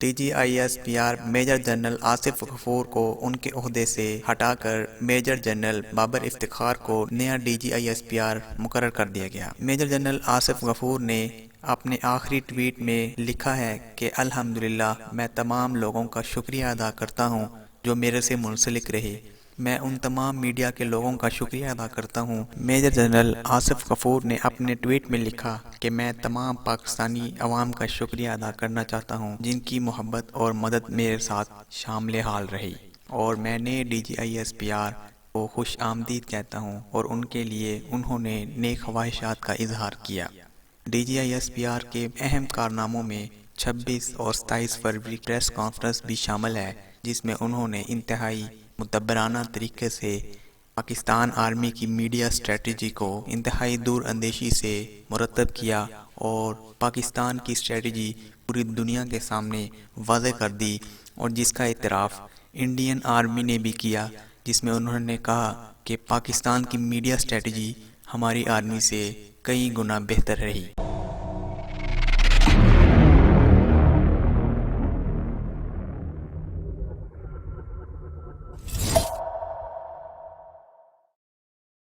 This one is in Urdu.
D G I S P R major general Asif Ghafoor کو ان کے عہدے سے ہٹا کر میجر جنرل بابر افتخار کو نیا D G I S P R مقرر کر دیا گیا۔ میجر جنرل آصف غفور نے اپنے آخری ٹویٹ میں لکھا ہے کہ الحمدللہ، میں تمام لوگوں کا شکریہ ادا کرتا ہوں جو میرے سے منسلک رہے۔ میں ان تمام میڈیا کے لوگوں کا شکریہ ادا کرتا ہوں۔ میجر جنرل آصف غفور نے اپنے ٹویٹ میں لکھا کہ میں تمام پاکستانی عوام کا شکریہ ادا کرنا چاہتا ہوں جن کی محبت اور مدد میرے ساتھ شامل حال رہی، اور میں نئے D G I S P R کو خوش آمدید کہتا ہوں اور ان کے لیے انہوں نے نیک خواہشات کا اظہار کیا۔ D G I S P R کے اہم کارناموں میں 26 اور 27 فروری پریس کانفرنس بھی شامل ہے، جس میں انہوں نے انتہائی مدبرانہ طریقے سے پاکستان آرمی کی میڈیا اسٹریٹجی کو انتہائی دور اندیشی سے مرتب کیا اور پاکستان کی اسٹریٹجی پوری دنیا کے سامنے واضح کر دی، اور جس کا اعتراف انڈین آرمی نے بھی کیا، جس میں انہوں نے کہا کہ پاکستان کی میڈیا اسٹریٹجی ہماری آرمی سے کئی گنا بہتر رہی۔